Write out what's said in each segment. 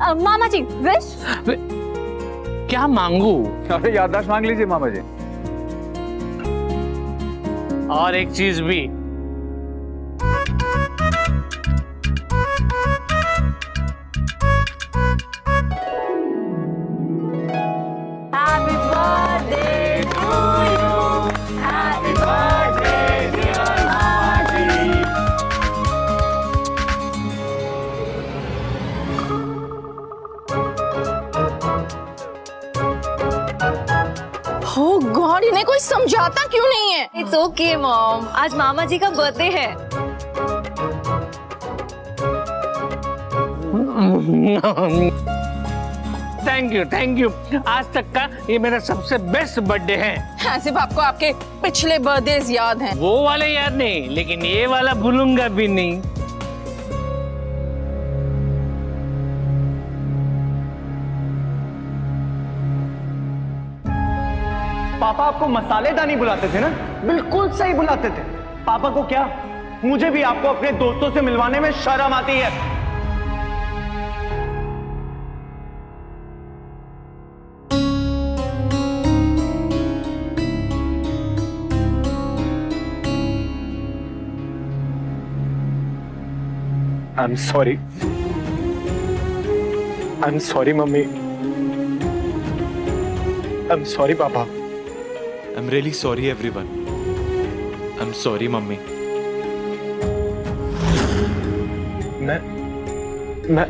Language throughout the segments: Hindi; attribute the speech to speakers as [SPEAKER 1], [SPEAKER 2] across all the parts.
[SPEAKER 1] मामा जी विश।
[SPEAKER 2] क्या मांगू?
[SPEAKER 3] अरे याददाश्त मांग लीजिए मामा जी।
[SPEAKER 2] और एक चीज भी।
[SPEAKER 1] Happy birthday to you. Happy birthday dear Marty.
[SPEAKER 4] हो गॉड, इन्हें कोई समझाता क्यों नहीं है?
[SPEAKER 1] It's okay मॉम, आज मामा जी का बर्थडे है।
[SPEAKER 2] Thank you. आज तक का ये मेरा सबसे बेस्ट बर्थडे है।
[SPEAKER 4] हाँ, सिर्फ आपको आपके पिछले बर्थडेज याद हैं।
[SPEAKER 2] वो वाले याद नहीं, लेकिन ये वाला भूलूंगा भी नहीं।
[SPEAKER 5] पापा आपको मसालेदानी बुलाते थे ना? बिल्कुल सही बुलाते थे। पापा को क्या, मुझे भी आपको अपने दोस्तों से मिलवाने में शर्म आती है।
[SPEAKER 3] I'm sorry. I'm sorry, mummy. I'm sorry, पापा.
[SPEAKER 6] I'm really sorry, everyone. I'm sorry, mummy.
[SPEAKER 3] मैं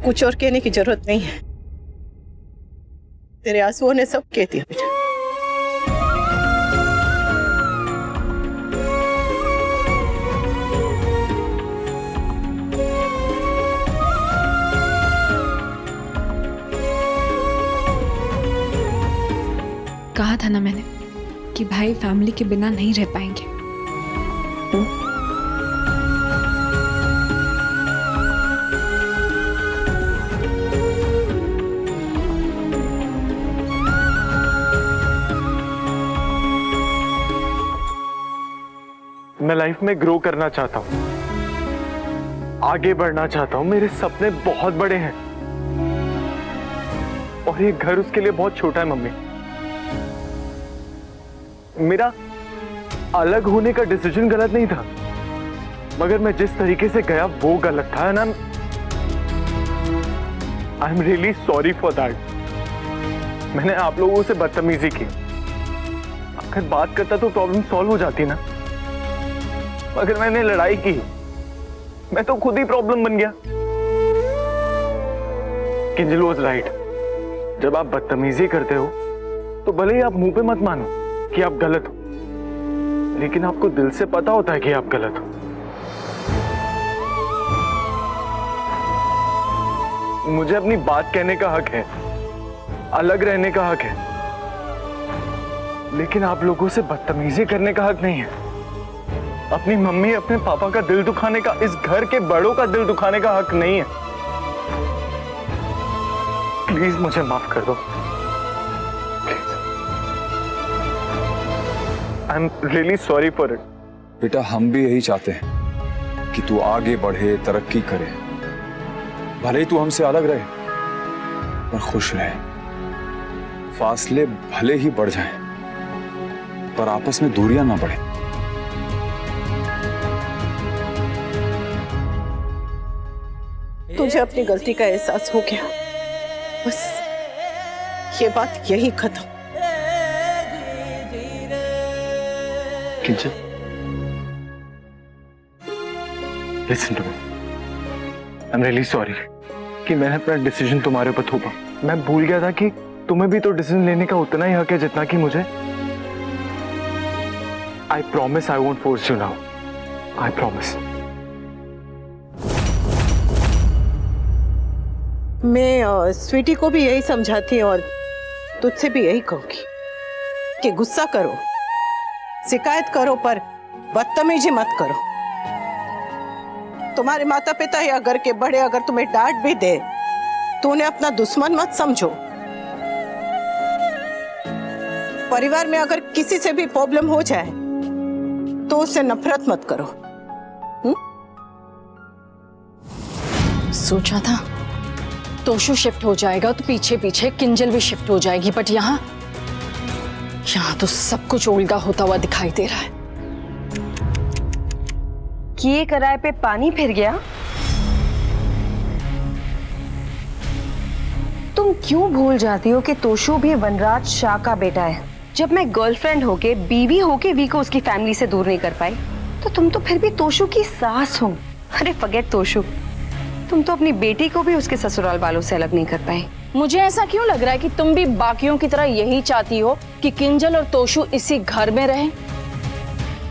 [SPEAKER 4] कुछ और कहने की जरूरत नहीं है, तेरे आंसुओं ने सब कह दिया बेटा।
[SPEAKER 7] कहा था ना मैंने कि भाई फैमिली के बिना नहीं रह पाएंगे।
[SPEAKER 3] मैं लाइफ में ग्रो करना चाहता हूँ, आगे बढ़ना चाहता हूँ। मेरे सपने बहुत बड़े हैं और ये घर उसके लिए बहुत छोटा है। मम्मी, मेरा अलग होने का डिसीजन गलत नहीं था, मगर मैं जिस तरीके से गया वो गलत था ना। आई am really sorry for that. मैंने आप लोगों से बदतमीजी की। अगर बात करता तो प्रॉब्लम सॉल्व हो जाती ना, मगर मैंने लड़ाई की। मैं तो खुद ही प्रॉब्लम बन गया। Kinjal was right. जब आप बदतमीजी करते हो तो भले ही आप मुंह पे मत मानो कि आप गलत हो, लेकिन आपको दिल से पता होता है कि आप गलत हो। मुझे अपनी बात कहने का हक है, अलग रहने का हक है, लेकिन आप लोगों से बदतमीजी करने का हक नहीं है। अपनी मम्मी, अपने पापा का दिल दुखाने का, इस घर के बड़ों का दिल दुखाने का हक नहीं है। प्लीज मुझे माफ कर दो। आई am really sorry for it.
[SPEAKER 8] बेटा, हम भी यही चाहते हैं कि तू आगे बढ़े, तरक्की करे। भले ही तू हमसे अलग रहे पर खुश रहे। फासले भले ही बढ़ जाएं पर आपस में दूरियां ना बढ़े।
[SPEAKER 4] तुझे अपनी गलती का एहसास हो गया, बस ये बात यही खत्म।
[SPEAKER 3] Kinjal, listen to me. I am really sorry कि मैंने अपना डिसीजन तुम्हारे ऊपर थोपा। मैं भूल गया था कि तुम्हें भी तो डिसीजन लेने का उतना ही हक है जितना कि मुझे। I promise I won't force you now. I promise.
[SPEAKER 4] मैं स्वीटी को भी यही समझाती और तुझसे भी यही कहूंगी कि गुस्सा करो, शिकायत करो, पर बदतमीजी मत करो। तुम्हारे माता पिता या घर के बड़े अगर तुम्हें डांट भी दे तो उन्हें अपना दुश्मन मत समझो। परिवार में अगर किसी से भी प्रॉब्लम हो जाए तो उससे नफरत मत करो। सोचा था
[SPEAKER 9] तोशु शिफ्ट हो जाएगा तो पीछे पीछे किंजल भी शिफ्ट हो जाएगी, बट यहाँ तो सब कुछ उल्टा होता हुआ दिखाई दे रहा है।
[SPEAKER 1] किए कराए पे पानी फिर गया। तुम क्यों भूल जाती हो कि तोशु भी वनराज शाह का बेटा है? जब मैं गर्लफ्रेंड होके, बीवी होके वी को उसकी फैमिली से दूर नहीं कर पाई, तो तुम तो फिर भी तोशु की सास हो। अरे फॉरगेट तोशु, तुम तो अपनी बेटी को भी उसके ससुराल वालों से अलग नहीं कर पाई।
[SPEAKER 9] मुझे ऐसा क्यों लग रहा है कि तुम भी बाकियों की तरह यही चाहती हो कि किंजल और तोशु इसी घर में रहें?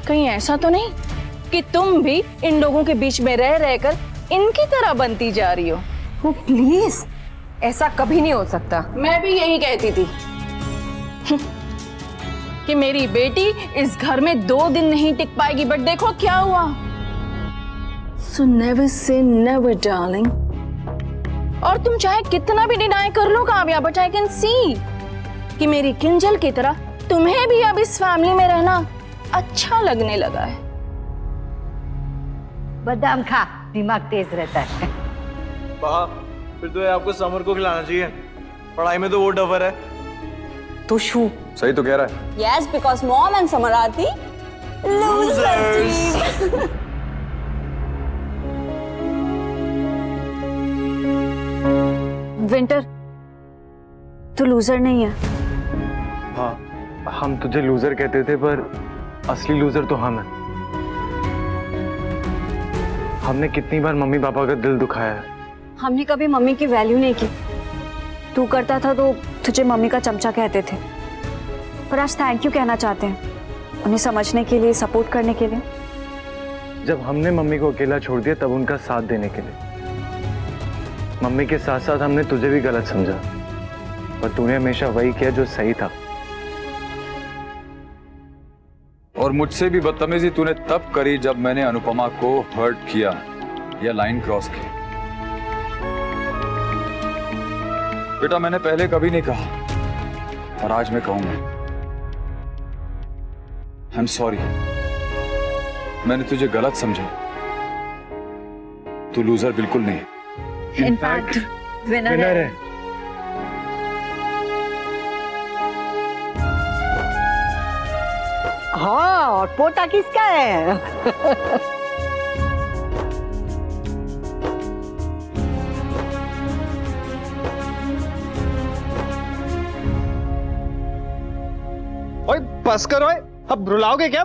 [SPEAKER 9] कहीं ऐसा तो नहीं कि तुम भी इन लोगों के बीच में रह रहकर इनकी तरह बनती जा रही हो?
[SPEAKER 1] ओ प्लीज, ऐसा कभी नहीं हो सकता।
[SPEAKER 9] मैं भी यही कहती थी कि मेरी बेटी इस घर में 2 दिन नहीं टिक पाएगी, बट देखो क्या हुआ। सो नेवर से नेवर डार्लिंग। और तुम चाहे कितना भी डिनाई कर लो Kavya, but I can see कि मेरी किंजल की तरह तुम्हें भी अब इस फैमिली में रहना अच्छा लगने लगा है।
[SPEAKER 10] बादाम खा, दिमाग तेज रहता है।
[SPEAKER 5] फिर तो ये आपको समर को खिलाना चाहिए, पढ़ाई में तो वो डफर है।
[SPEAKER 1] तोशु
[SPEAKER 8] सही तो कह रहा है।
[SPEAKER 1] Yes, because mom and Summer are the losers. Winter, तू लूजर नहीं है।
[SPEAKER 3] हाँ, हम तुझे लूजर कहते थे, पर असली लूजर तो हम हैं। हमने कितनी बार मम्मी पापा का दिल दुखाया है।
[SPEAKER 1] हमने कभी मम्मी की वैल्यू नहीं की। तू करता था तो तुझे मम्मी का चमचा कहते थे, पर आज थैंक यू कहना चाहते हैं, उन्हें समझने के लिए, सपोर्ट करने के लिए।
[SPEAKER 3] जब हमने मम्मी को अकेला छोड़ दिया तब उनका साथ देने के लिए। मम्मी के साथ साथ हमने तुझे भी गलत समझा, पर तूने हमेशा वही किया जो सही था।
[SPEAKER 8] और मुझसे भी बदतमीजी तूने तब करी जब मैंने अनुपमा को हर्ट किया या लाइन क्रॉस की। बेटा, मैंने पहले कभी नहीं कहा, और आज मैं कहूंगा। आई एम सॉरी, मैंने तुझे गलत समझा। तू लूजर बिल्कुल नहीं।
[SPEAKER 1] इनफैक्ट विनर है।
[SPEAKER 10] हाँ, और पोता किसका है?
[SPEAKER 5] ओए बस करो, अब रुलाओगे क्या?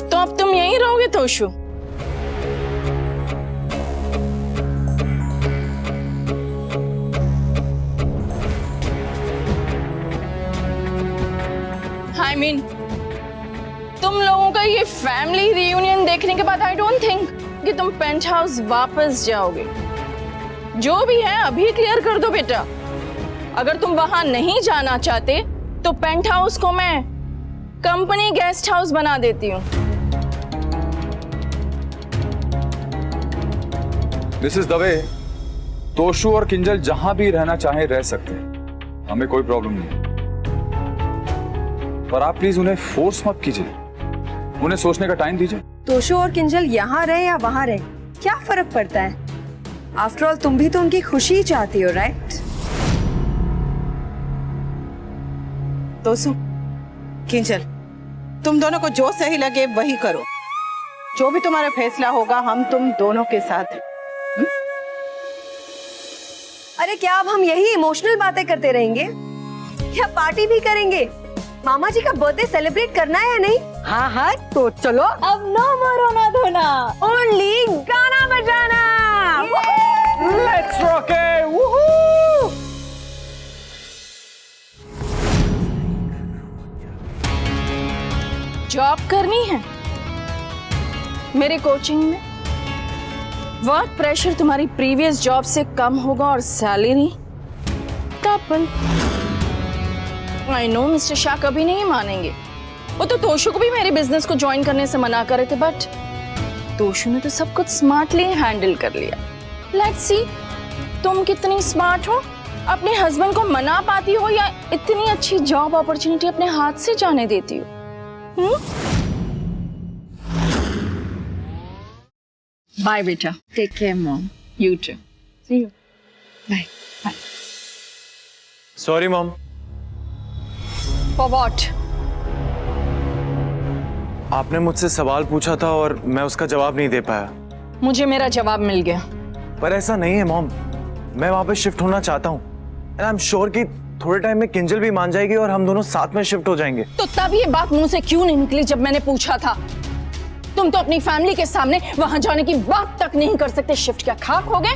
[SPEAKER 9] तो अब तुम यहीं रहोगे तोशु? I mean, तुम लोगों का ये फैमिली रियूनियन देखने के बाद आई डोंट थिंक कि तुम पेंट हाउस वापस जाओगे। जो भी है अभी क्लियर कर दो बेटा। अगर तुम वहां नहीं जाना चाहते तो पेंट हाउस को मैं कंपनी गेस्ट हाउस बना देती हूँ।
[SPEAKER 8] This is the way. Toshu और किंजल जहां भी रहना चाहे रह सकते हैं, हमें कोई प्रॉब्लम नहीं, पर आप प्लीज उन्हें फोर्स मत कीजिए, उन्हें सोचने का टाइम दीजिए।
[SPEAKER 1] तोशु और किंजल यहाँ रहे या वहाँ रहे, क्या फर्क पड़ता है? आफ्टर ऑल तुम भी तो उनकी खुशी ही चाहती हो, राइट?
[SPEAKER 4] तोशु, किंजल, तुम दोनों को जो सही लगे वही करो। जो भी तुम्हारा फैसला होगा, हम तुम दोनों के साथ हैं।
[SPEAKER 1] अरे क्या अब हम यही इमोशनल बातें करते रहेंगे? क्या पार्टी भी करेंगे? मामा जी का बर्थडे सेलिब्रेट करना है या नहीं?
[SPEAKER 10] हाँ हाँ, तो चलो।
[SPEAKER 1] अब नो मोर रोना धोना, ओनली गाना बजाना।
[SPEAKER 5] Let's rock it, वूहू!
[SPEAKER 9] जॉब करनी है मेरे कोचिंग में। वर्क प्रेशर तुम्हारी प्रीवियस जॉब से कम होगा और salary double. I know mister Shah कभी नहीं मानेंगे। वो तो तोशु को भी मेरे बिजनेस को ज्वाइन करने से मना कर रहे थे, बट तोशु ने तो सब कुछ स्मार्टली हैंडल कर लिया। लेट्स सी तुम कितनी स्मार्ट हो, अपने हस्बैंड को मना पाती हो या इतनी अच्छी जॉब अपॉर्चुनिटी अपने हाथ से जाने देती हो। बाय बेटा, take care mom, you too, see you, bye bye.
[SPEAKER 8] Sorry mom.
[SPEAKER 9] For what?
[SPEAKER 8] आपने मुझसे सवाल पूछा था और मैं उसका जवाब नहीं दे पाया।
[SPEAKER 9] मुझे मेरा जवाब मिल गया।
[SPEAKER 8] पर ऐसा नहीं है मॉम, मैं वहां पे शिफ्ट होना चाहता हूँ एंड आई एम श्योर कि थोड़े टाइम में किंजल भी मान जाएगी और हम दोनों साथ में शिफ्ट हो जाएंगे।
[SPEAKER 9] तो तब ये बात मुंह से क्यों नहीं निकली जब मैंने पूछा था? तुम तो अपनी फैमिली के सामने वहां जाने की बात तक नहीं कर सकते। शिफ्ट क्या खाक हो गए?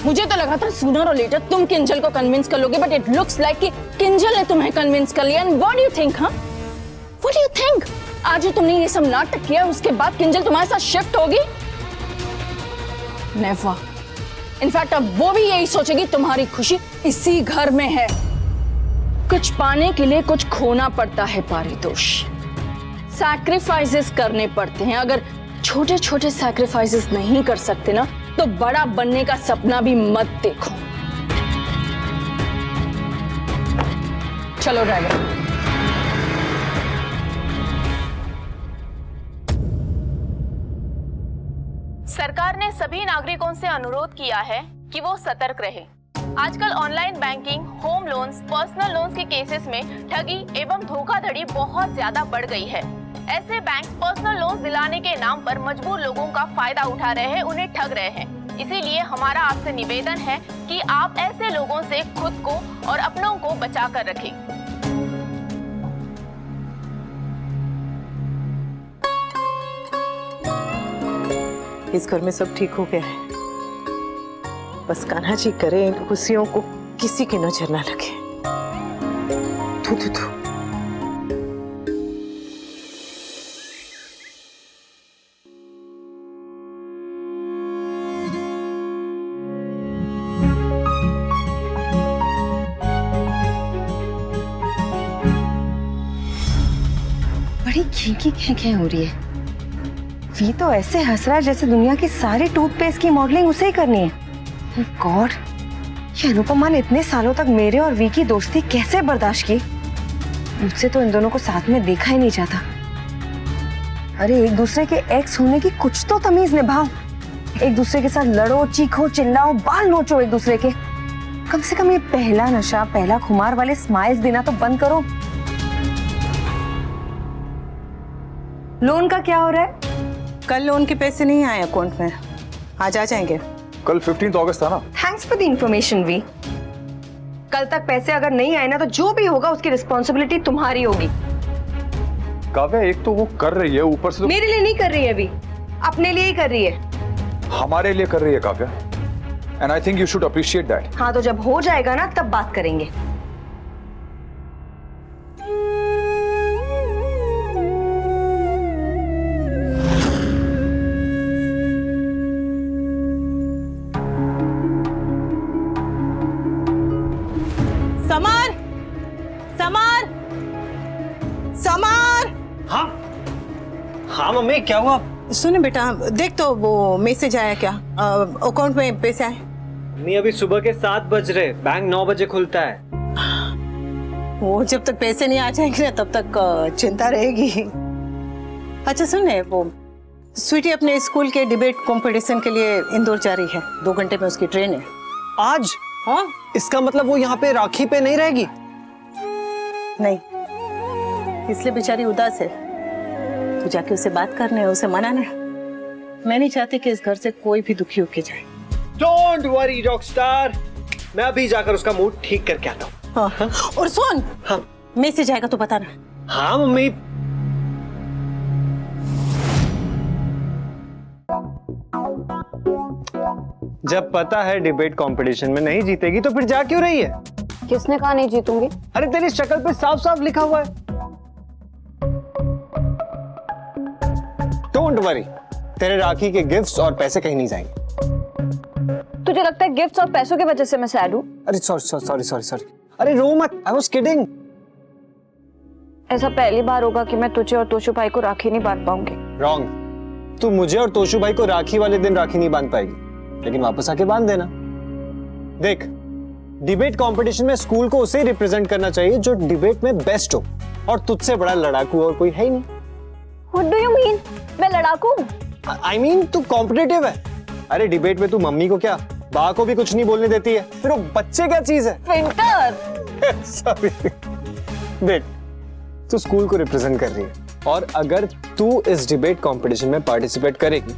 [SPEAKER 9] मुझे तो लगा था सूनर और लेटर तुम किंजल को कन्विंस कर लोगे, बट इट लुक्स लाइक कि किंजल ने तुम्हें कन्विंस कर लिया। And what do you think? हाँ, व्हाट डू यू थिंक? आज जो तुमने ये सब नाटक किया उसके बाद किंजल तुम्हारे साथ शिफ्ट होगी? नेवर। इनफैक्ट अब वो भी यही सोचेगी तुम्हारी खुशी इसी घर में है। कुछ पाने के लिए कुछ खोना पड़ता है पारितोष, सैक्रिफाइसेस करने पड़ते हैं। अगर छोटे छोटे सैक्रिफाइसेस नहीं कर सकते ना तो बड़ा बनने का सपना भी मत देखो। चलो ड्राइवर।
[SPEAKER 11] सरकार ने सभी नागरिकों से अनुरोध किया है कि वो सतर्क रहे। आजकल online banking, home loans, personal loans के केसेस में ठगी एवं धोखाधड़ी बहुत ज्यादा बढ़ गई है। ऐसे बैंक्स पर्सनल लोन्स दिलाने के नाम पर मजबूर लोगों का फायदा उठा रहे हैं, उन्हें ठग रहे हैं। इसीलिए हमारा आपसे निवेदन है कि आप ऐसे लोगों से खुद को और अपनों को बचा कर रखें।
[SPEAKER 4] इस घर में सब ठीक हो गया है। बस कान्हा जी करे इन खुशियों को किसी की नजर ना लगे। थू थू थू।
[SPEAKER 1] बड़ी खींकी खे हो रही है। वी तो ऐसे हंस रहा है जैसे दुनिया की सारी टूथपेस्ट की मॉडलिंग उसे ही करनी है। गॉड, ये अनुपमा ने इतने सालों तक मेरे और वी की दोस्ती कैसे बर्दाश्त की? मुझसे तो इन दोनों को साथ में देखा ही नहीं जाता। अरे एक दूसरे के एक्स होने की कुछ तो तमीज निभाओ। एक दूसरे के साथ लड़ो, चीखो, चिल्लाओ, बाल नोचो एक दूसरे के। कम से कम ये पहला नशा, पहला खुमार वाले स्माइल्स देना तो बंद करो। लोन का क्या हो रहा है?
[SPEAKER 4] कल लोन के पैसे नहीं आए अकाउंट में, आज आ जाएंगे।
[SPEAKER 8] कल 15 अगस्त था ना।
[SPEAKER 1] थैंक्स फॉर द इंफॉर्मेशन वी। कल तक पैसे अगर नहीं आए ना तो जो भी होगा उसकी रिस्पॉन्सिबिलिटी तुम्हारी होगी।
[SPEAKER 8] काव्या, एक तो वो कर रही है, ऊपर से तो
[SPEAKER 1] मेरे लिए नहीं कर रही है अभी, अपने लिए ही कर रही है।
[SPEAKER 8] हमारे लिए कर रही है Kavya, and I think you should appreciate that.
[SPEAKER 1] हाँ, तो जब हो जाएगा ना तब बात करेंगे।
[SPEAKER 4] समार, समार, समार।
[SPEAKER 5] हाँ हाँ मम्मी, क्या हुआ?
[SPEAKER 4] सुने बेटा, देख तो वो मैसेज आया क्या? अकाउंट में पैसे आए?
[SPEAKER 5] मम्मी अभी सुबह के 7 बज रहे, बैंक 9 बजे खुलता है।
[SPEAKER 4] वो जब तक पैसे नहीं आ जाएंगे ना तब तक चिंता रहेगी। अच्छा सुने, वो स्वीटी अपने स्कूल के डिबेट कंपटीशन के लिए इंदौर जा रही है। 2 घंटे में उसकी ट्रेन है।
[SPEAKER 5] आज?
[SPEAKER 4] हाँ,
[SPEAKER 5] इसका मतलब वो यहाँ पे राखी पे नहीं रहेगी?
[SPEAKER 4] नहीं, इसलिए बेचारी उदास है। तू जाके उसे बात करने, उसे मनाना। मैं नहीं चाहती कि इस घर से कोई भी दुखी होके जाए।
[SPEAKER 5] डोंट वरी रॉकस्टार, मैं अभी जाकर उसका मूड ठीक करके आता हूँ।
[SPEAKER 4] हाँ। और सुन,
[SPEAKER 5] हाँ
[SPEAKER 4] मैसेज आएगा तो बताना।
[SPEAKER 5] हाँ मम्मी। जब पता है डिबेट कंपटीशन में नहीं जीतेगी तो फिर जा क्यों रही है?
[SPEAKER 1] किसने कहा नहीं जीतूंगी?
[SPEAKER 5] अरे तेरी शक्ल पे साफ साफ लिखा हुआ है। डोंट वरी, तेरे राखी के गिफ्ट्स और पैसे कहीं नहीं जाएंगे।
[SPEAKER 9] तुझे लगता है गिफ्ट्स और पैसों की वजह से मैं सैड हूँ?
[SPEAKER 5] अरे सॉरी। अरे रो मत, आई वाज किडिंग।
[SPEAKER 9] ऐसा पहली बार होगा कि मैं तुझे और तोशु भाई को राखी नहीं बांध पाऊंगी।
[SPEAKER 5] रॉन्ग, तू मुझे और तोशु भाई को राखी वाले दिन राखी नहीं बांध पाएगी, लेकिन वापस आके बांध देना। देख, डिबेट कंपटीशन में स्कूल को उसे रिप्रेजेंट करना चाहिए जो डिबेट में बेस्ट हो, और तुझसे बड़ा लड़ाकू और कोई है ही नहीं।
[SPEAKER 9] What do you mean? मैं लड़ाकू?
[SPEAKER 5] आई मीन तू कॉम्पिटिटिव है। अरे डिबेट में तू मम्मी को क्या बा को भी कुछ नहीं बोलने देती है, फिर वो बच्चे क्या चीज है?
[SPEAKER 9] Winter
[SPEAKER 5] sorry. देख तू स्कूल को रिप्रेजेंट कर रही है और अगर तू इस डिबेट कंपटीशन में पार्टिसिपेट करेगी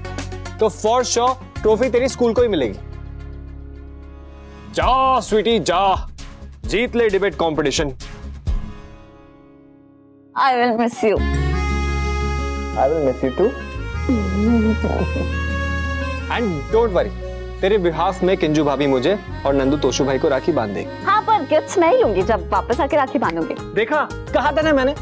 [SPEAKER 5] तो फॉर श्योर ट्रॉफी तेरी स्कूल को ही मिलेगी। जा स्वीटी जा, जीत ले debate competition.
[SPEAKER 9] I will miss you.
[SPEAKER 5] I will miss you too. And don't worry, तेरे बिहाफ में किंजू भाभी मुझे और नंदू तोशु भाई को राखी बांध देगी।
[SPEAKER 9] हाँ पर गिफ्ट्स मैं ही लूंगी जब वापस आके राखी बांधूंगी।
[SPEAKER 5] देखा, कहा था ना मैंने,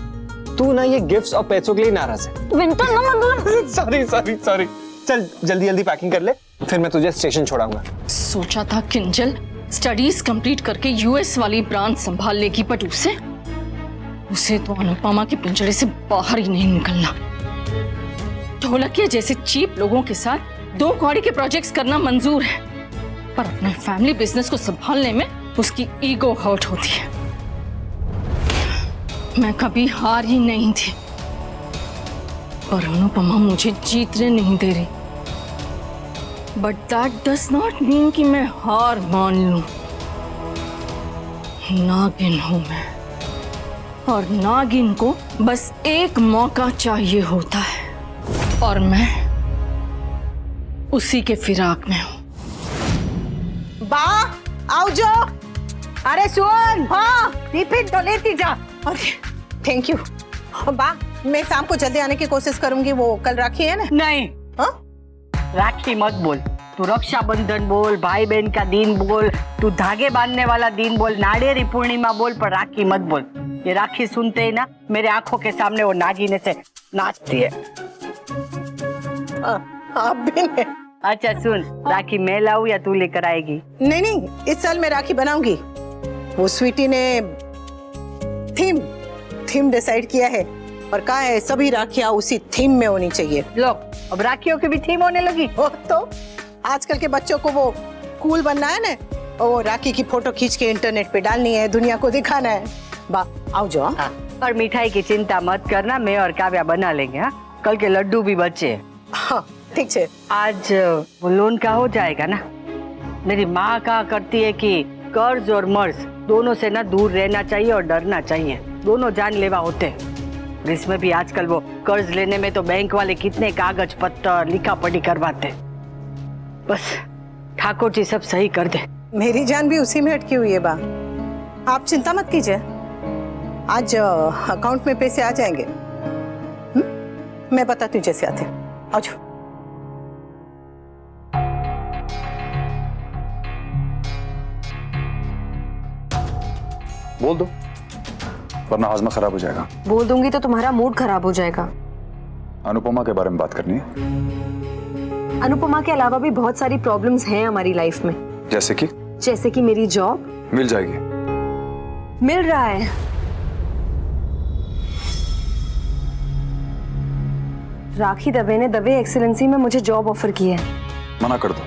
[SPEAKER 5] तू ना ये गिफ्ट्स और पैसों के लिए नाराज है।
[SPEAKER 9] विंटर ना मतलब
[SPEAKER 5] सॉरी। चल जल्दी जल्दी पैकिंग कर ले, फिर मैं तुझे स्टेशन छोड़ाऊंगा।
[SPEAKER 9] सोचा था किंजल स्टडीज कंप्लीट करके यूएस वाली ब्रांच संभाल लेगी, बट उसे तो अनुपमा के पिंजरे से बाहर ही नहीं निकलना। ढोलकिया जैसे चीप लोगों के साथ 2 कौड़ी के प्रोजेक्ट्स करना मंजूर है, पर अपने फैमिली बिजनेस को संभालने में उसकी ईगो हर्ट होती है। मैं कभी हार ही नहीं थी, पर अनुपमा मुझे जीतने नहीं दे रही। But that does not mean कि मैं हार मान लूं। नागिन हूं मैं, और नागिन को बस एक मौका चाहिए होता है, और मैं उसी के फिराक में हूँ।
[SPEAKER 4] बा आओ जो। अरे सुन, हाँ टिफिन तो लेती जा। Thank you. बा मैं शाम को जल्दी आने की कोशिश करूंगी। वो कल राखी है ना?
[SPEAKER 10] नहीं,
[SPEAKER 4] हाँ?
[SPEAKER 10] राखी मत बोल, तू रक्षाबंधन बोल, भाई बहन का दिन बोल, तू धागे बांधने वाला दिन बोल, नारियल पूर्णिमा बोल, पर राखी मत बोल। ये राखी सुनते ही ना मेरे आंखों के सामने वो नागिन से नाचती है।
[SPEAKER 4] आप भी नहीं।
[SPEAKER 10] अच्छा सुन, राखी मैं लाऊं या तू लेकर आएगी?
[SPEAKER 4] नहीं, इस साल मैं राखी बनाऊंगी। वो स्वीटी ने थीम डिसाइड किया है और कहा है सभी राखियां उसी थीम में होनी चाहिए।
[SPEAKER 10] लो, अब राखियों की भी थीम होने लगी।
[SPEAKER 4] तो आजकल के बच्चों को वो कूल बनना है ना, वो राखी की फोटो खींच के इंटरनेट पे डालनी है, दुनिया को दिखाना है। बा आओ जो।
[SPEAKER 10] हाँ, और मिठाई की चिंता मत करना, मैं और काव्या बना लेंगे। हाँ, कल के लड्डू भी बचे।
[SPEAKER 4] हाँ ठीक है।
[SPEAKER 10] आज वो लोन का हो जाएगा ना। मेरी माँ कहा करती है कि कर्ज और मर्ज दोनों से ना दूर रहना चाहिए और डरना चाहिए, दोनों जानलेवा होते हैं। इसमें भी आजकल वो कर्ज लेने में तो बैंक वाले कितने कागज पत्तर लिखा पढ़ी करवाते। बस ठाकुर जी सब सही कर दे।
[SPEAKER 4] मेरी जान भी उसी में अटकी हुई है बा, आप चिंता मत कीजिए, आज अकाउंट में पैसे आ जाएंगे। मैं बताती हूँ जैसे आते। आओ जो।
[SPEAKER 8] बोल दो, वरना हाजमा खराब हो जाएगा।
[SPEAKER 1] बोल दूंगी तो तुम्हारा मूड खराब हो जाएगा।
[SPEAKER 8] अनुपमा के बारे में बात करनी है।
[SPEAKER 1] अनुपमा के अलावा भी बहुत सारी प्रॉब्लम्स हैं हमारी लाइफ में।
[SPEAKER 8] जैसे कि
[SPEAKER 1] मेरी जॉब
[SPEAKER 8] मिल जाएगी।
[SPEAKER 1] मिल रहा है। राखी दवे ने दवे एक्सीलेंसी में मुझे जॉब ऑफर की है।
[SPEAKER 8] मना कर दो।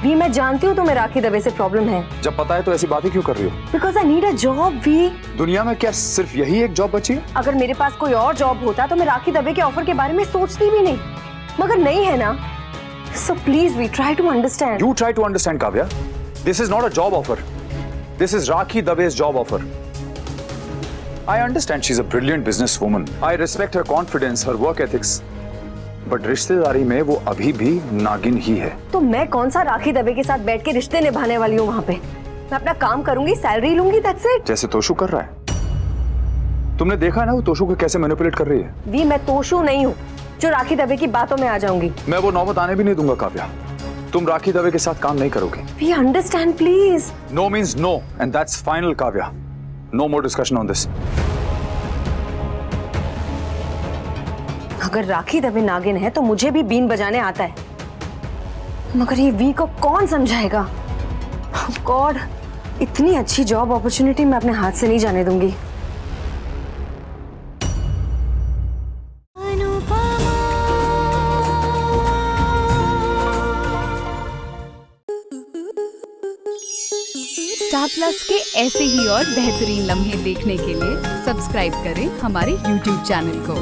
[SPEAKER 1] भी मैं जानती हूँ तुम्हें राखी दवे से प्रॉब्लम है।
[SPEAKER 8] जब पता है तो ऐसी बातें क्यों कर रही हो?
[SPEAKER 1] Because I need a job. भी
[SPEAKER 8] दुनिया में क्या सिर्फ यही एक जॉब बची है?
[SPEAKER 1] अगर मेरे पास कोई और जॉब होता तो मैं राखी दवे के ऑफर के बारे में सोचती भी नहीं, मगर नहीं है ना। So please we try to understand.
[SPEAKER 8] You try to understand, Kavya. This is not a job offer. This is Rakhi Dave's job offer. I understand she's a brilliant businesswoman. I respect her confidence, her work ethics. But रिश्तेदारी में वो अभी भी नागिन ही है।
[SPEAKER 1] तो मैं कौन सा राखी दवे के साथ बैठ के रिश्ते निभाने वाली हूँ वहाँ पे? मैं अपना काम करूंगी, सैलरी लूंगी, that's it।
[SPEAKER 8] जैसे तोशु कर रहा है। तुमने देखा ना वो तोशु को कैसे मैनिपुलेट कर रही है?
[SPEAKER 1] भी मैं तोशु नहीं हूँ जो राखी दवे की बातों में आ जाऊंगी।
[SPEAKER 8] मैं वो नौबत आने भी नहीं दूंगा काव्या। तुम राखी दवे के साथ काम नहीं करोगे।
[SPEAKER 1] We understand, please.
[SPEAKER 8] No means no, and that's final, Kavya. No more discussion on this.
[SPEAKER 1] अगर राखी दवे नागिन है तो मुझे भी बीन बजाने आता है, मगर ये वी को कौन समझाएगा? गॉड, इतनी अच्छी जॉब अपॉर्चुनिटी मैं अपने हाथ से नहीं जाने दूंगी।
[SPEAKER 12] स्टार प्लस के ऐसे ही और बेहतरीन लम्हे देखने के लिए सब्सक्राइब करें हमारे YouTube चैनल को।